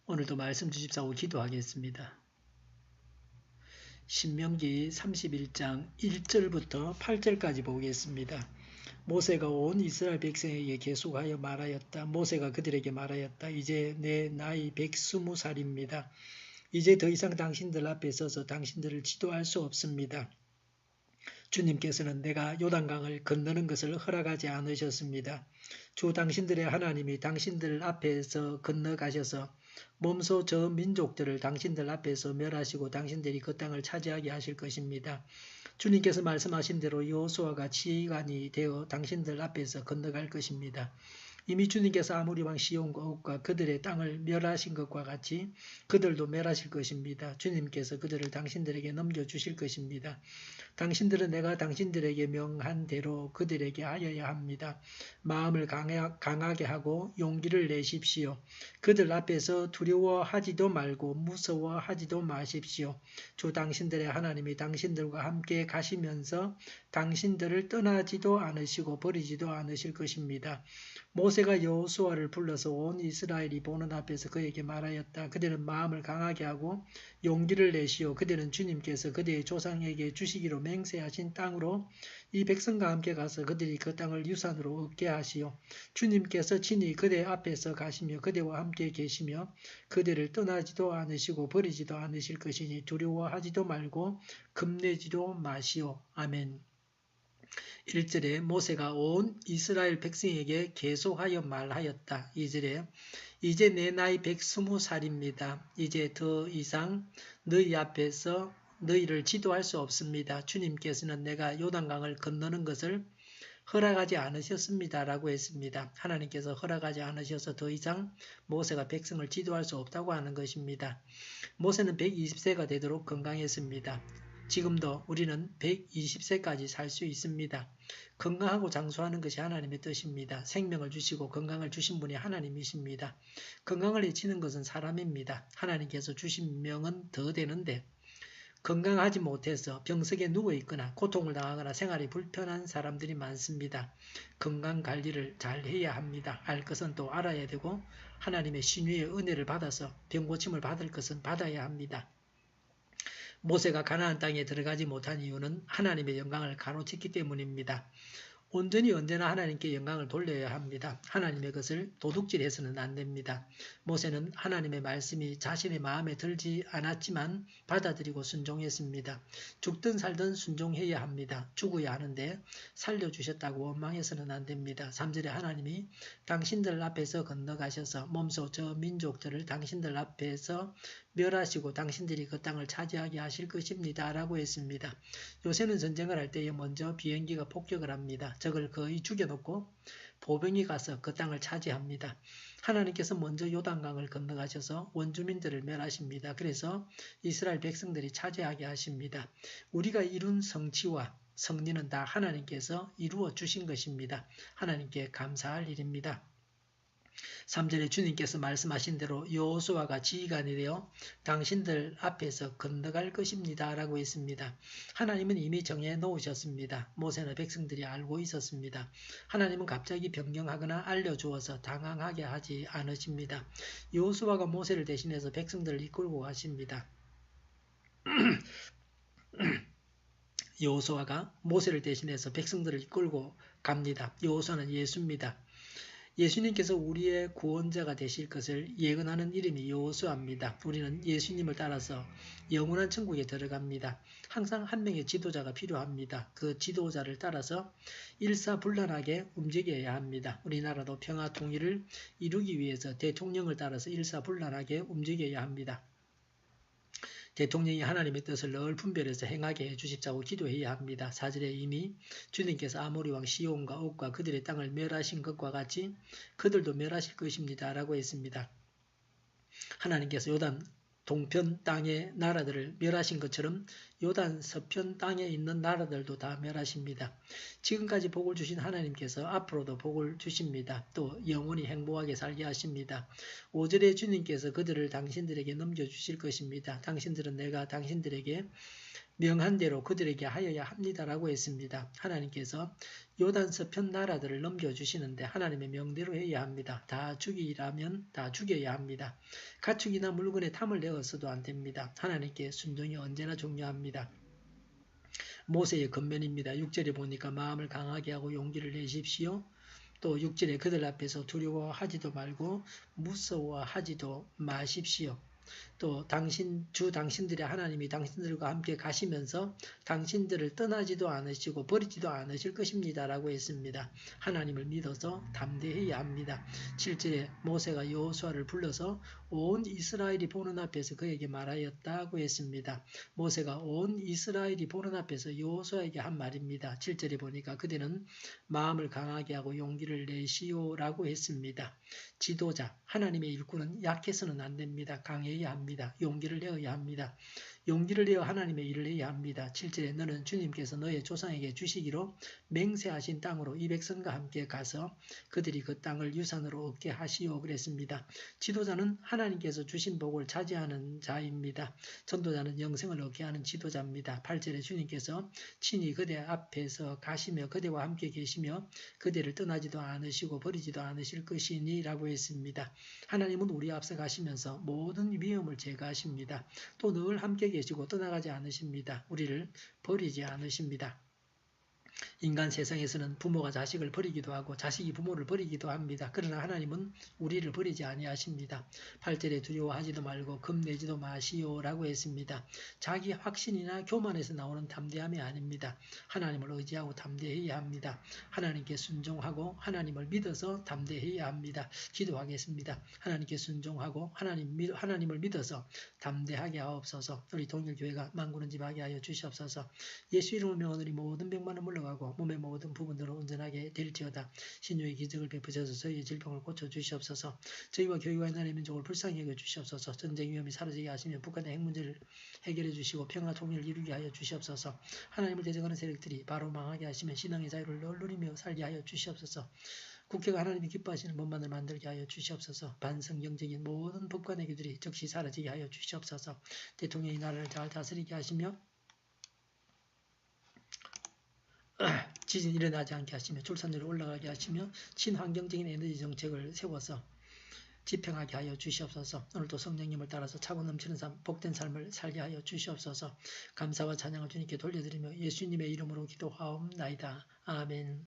오늘도 말씀 주십사고 기도하겠습니다. 신명기 31장 1절부터 8절까지 보겠습니다. 모세가 온 이스라엘 백성에게 계속하여 말하였다. 모세가 그들에게 말하였다. 이제 내 나이 120살입니다. 이제 더 이상 당신들 앞에 서서 당신들을 지도할 수 없습니다. 주님께서는 내가 요단강을 건너는 것을 허락하지 않으셨습니다. 주 당신들의 하나님이 당신들 앞에서 건너가셔서 몸소 저 민족들을 당신들 앞에서 멸하시고 당신들이 그 땅을 차지하게 하실 것입니다. 주님께서 말씀하신 대로 여호수아가 지휘관이 되어 당신들 앞에서 건너갈 것입니다. 이미 주님께서 아모리 왕 시온과 옥과 그들의 땅을 멸하신 것과 같이 그들도 멸하실 것입니다. 주님께서 그들을 당신들에게 넘겨주실 것입니다. 당신들은 내가 당신들에게 명한 대로 그들에게 하여야 합니다. 마음을 강하게 하고 용기를 내십시오. 그들 앞에서 두려워하지도 말고 무서워하지도 마십시오. 주 당신들의 하나님이 당신들과 함께 가시면서 당신들을 떠나지도 않으시고 버리지도 않으실 것입니다. 모세가 여호수아를 불러서 온 이스라엘이 보는 앞에서 그에게 말하였다. 그들은 마음을 강하게 하고 용기를 내시오. 그들은 주님께서 그들의 조상에게 주시기로 맹세하신 땅으로 이 백성과 함께 가서 그들이 그 땅을 유산으로 얻게 하시오. 주님께서 친히 그들 앞에서 가시며 그들과 함께 계시며 그들을 떠나지도 않으시고 버리지도 않으실 것이니 두려워하지도 말고 겁내지도 마시오. 아멘. 1절에 모세가 온 이스라엘 백성에게 계속하여 말하였다. 2절에 이제 내 나이 120살입니다. 이제 더 이상 너희 앞에서 너희를 지도할 수 없습니다. 주님께서는 내가 요단강을 건너는 것을 허락하지 않으셨습니다. 라고 했습니다. 하나님께서 허락하지 않으셔서 더 이상 모세가 백성을 지도할 수 없다고 하는 것입니다. 모세는 120세가 되도록 건강했습니다. 지금도 우리는 120세까지 살 수 있습니다. 건강하고 장수하는 것이 하나님의 뜻입니다. 생명을 주시고 건강을 주신 분이 하나님이십니다. 건강을 해치는 것은 사람입니다. 하나님께서 주신 명은 더 되는데 건강하지 못해서 병석에 누워있거나 고통을 당하거나 생활이 불편한 사람들이 많습니다. 건강 관리를 잘 해야 합니다. 알 것은 또 알아야 되고 하나님의 신유의 은혜를 받아서 병고침을 받을 것은 받아야 합니다. 모세가 가나안 땅에 들어가지 못한 이유는 하나님의 영광을 가로챘기 때문입니다. 온전히 언제나 하나님께 영광을 돌려야 합니다. 하나님의 것을 도둑질해서는 안 됩니다. 모세는 하나님의 말씀이 자신의 마음에 들지 않았지만 받아들이고 순종했습니다. 죽든 살든 순종해야 합니다. 죽어야 하는데 살려주셨다고 원망해서는 안 됩니다. 3절에 하나님이 당신들 앞에서 건너가셔서 몸소 저 민족들을 당신들 앞에서 멸하시고 당신들이 그 땅을 차지하게 하실 것입니다. 라고 했습니다. 요새는 전쟁을 할 때에 먼저 비행기가 폭격을 합니다. 적을 거의 죽여놓고 보병이 가서 그 땅을 차지합니다. 하나님께서 먼저 요단강을 건너가셔서 원주민들을 멸하십니다. 그래서 이스라엘 백성들이 차지하게 하십니다. 우리가 이룬 성취와 승리는 다 하나님께서 이루어 주신 것입니다. 하나님께 감사할 일입니다. 3절에 주님께서 말씀하신 대로 여호수아가 지휘관이 되어 당신들 앞에서 건너갈 것입니다. 라고 했습니다. 하나님은 이미 정해 놓으셨습니다. 모세나 백성들이 알고 있었습니다. 하나님은 갑자기 변경하거나 알려주어서 당황하게 하지 않으십니다. 여호수아가 모세를 대신해서 백성들을 이끌고 가십니다. 여호수아가 모세를 대신해서 백성들을 이끌고 갑니다. 여호수아는 예수입니다. 예수님께서 우리의 구원자가 되실 것을 예언하는 이름이 여호수아입니다. 우리는 예수님을 따라서 영원한 천국에 들어갑니다. 항상 한 명의 지도자가 필요합니다. 그 지도자를 따라서 일사불란하게 움직여야 합니다. 우리나라도 평화 통일을 이루기 위해서 대통령을 따라서 일사불란하게 움직여야 합니다. 대통령이 하나님의 뜻을 늘 분별해서 행하게 해주십사고 기도해야 합니다. 4절에 이미 주님께서 아모리 왕 시온과 옥과 그들의 땅을 멸하신 것과 같이 그들도 멸하실 것입니다. 라고 했습니다. 하나님께서 요단 동편 땅의 나라들을 멸하신 것처럼 요단 서편 땅에 있는 나라들도 다 멸하십니다. 지금까지 복을 주신 하나님께서 앞으로도 복을 주십니다. 또 영원히 행복하게 살게 하십니다. 5절에 주님께서 그들을 당신들에게 넘겨주실 것입니다. 당신들은 내가 당신들에게 명한 대로 그들에게 하여야 합니다라고 했습니다. 하나님께서 요단 서편 나라들을 넘겨주시는데 하나님의 명대로 해야 합니다. 다 죽이라면 다 죽여야 합니다. 가축이나 물건에 탐을 내어서도 안 됩니다. 하나님께 순종이 언제나 중요합니다. 모세의 권면입니다. 6절에 보니까 마음을 강하게 하고 용기를 내십시오. 또 6절에 그들 앞에서 두려워하지도 말고 무서워하지도 마십시오. 또 당신들의 하나님이 당신들과 함께 가시면서 당신들을 떠나지도 않으시고 버리지도 않으실 것입니다. 라고 했습니다. 하나님을 믿어서 담대해야 합니다. 7절에 모세가 여호수아를 불러서 온 이스라엘이 보는 앞에서 그에게 말하였다고 했습니다. 모세가 온 이스라엘이 보는 앞에서 여호수아에게 한 말입니다. 7절에 보니까 그대는 마음을 강하게 하고 용기를 내시오라고 했습니다. 지도자, 하나님의 일꾼은 약해서는 안 됩니다. 강해야 합니다. 용기를 내어야 합니다. 용기를 내어 하나님의 일을 해야 합니다. 7절에 너는 주님께서 너의 조상에게 주시기로 맹세하신 땅으로 이 백성과 함께 가서 그들이 그 땅을 유산으로 얻게 하시오 그랬습니다. 지도자는 하나님께서 주신 복을 차지하는 자입니다. 전도자는 영생을 얻게 하는 지도자입니다. 8절에 주님께서 친히 그대 앞에서 가시며 그대와 함께 계시며 그대를 떠나지도 않으시고 버리지도 않으실 것이니 라고 했습니다. 하나님은 우리 앞서 가시면서 모든 위험을 제거하십니다. 또 늘 함께 계시고 떠나가지 않으십니다. 우리를 버리지 않으십니다. 인간 세상에서는 부모가 자식을 버리기도 하고 자식이 부모를 버리기도 합니다. 그러나 하나님은 우리를 버리지 아니하십니다. 8절에 두려워하지도 말고 겁내지도 마시오라고 했습니다. 자기 확신이나 교만에서 나오는 담대함이 아닙니다. 하나님을 의지하고 담대해야 합니다. 하나님께 순종하고 하나님을 믿어서 담대해야 합니다. 기도하겠습니다. 하나님께 순종하고 하나님을 믿어서 담대하게 하옵소서. 우리 동일교회가 만구는 집하게 하여 주시옵소서. 예수 이름을 명하노니 모든 병만은 물러가고 몸의 모든 부분들을 온전하게 될지어다. 신유의 기적을 베푸셔서 저희의 질병을 고쳐주시옵소서. 저희와 교회와 나라의 민족을 불쌍히 여겨주시옵소서. 전쟁 위험이 사라지게 하시며 북한의 핵 문제를 해결해 주시고 평화 통일을 이루게 하여 주시옵소서. 하나님을 대적하는 세력들이 바로 망하게 하시며 신앙의 자유를 늘 누리며 살게 하여 주시옵소서. 국회가 하나님이 기뻐하시는 법만을 만들게 하여 주시옵소서. 반성경적인 모든 법과 내규들이 즉시 사라지게 하여 주시옵소서. 대통령이 나라를 잘 다스리게 하시며 지진이 일어나지 않게 하시며 출산율이 올라가게 하시며 친환경적인 에너지 정책을 세워서 집행하게 하여 주시옵소서. 오늘도 성령님을 따라서 차고 넘치는 삶, 복된 삶을 살게 하여 주시옵소서. 감사와 찬양을 주님께 돌려드리며 예수님의 이름으로 기도하옵나이다. 아멘.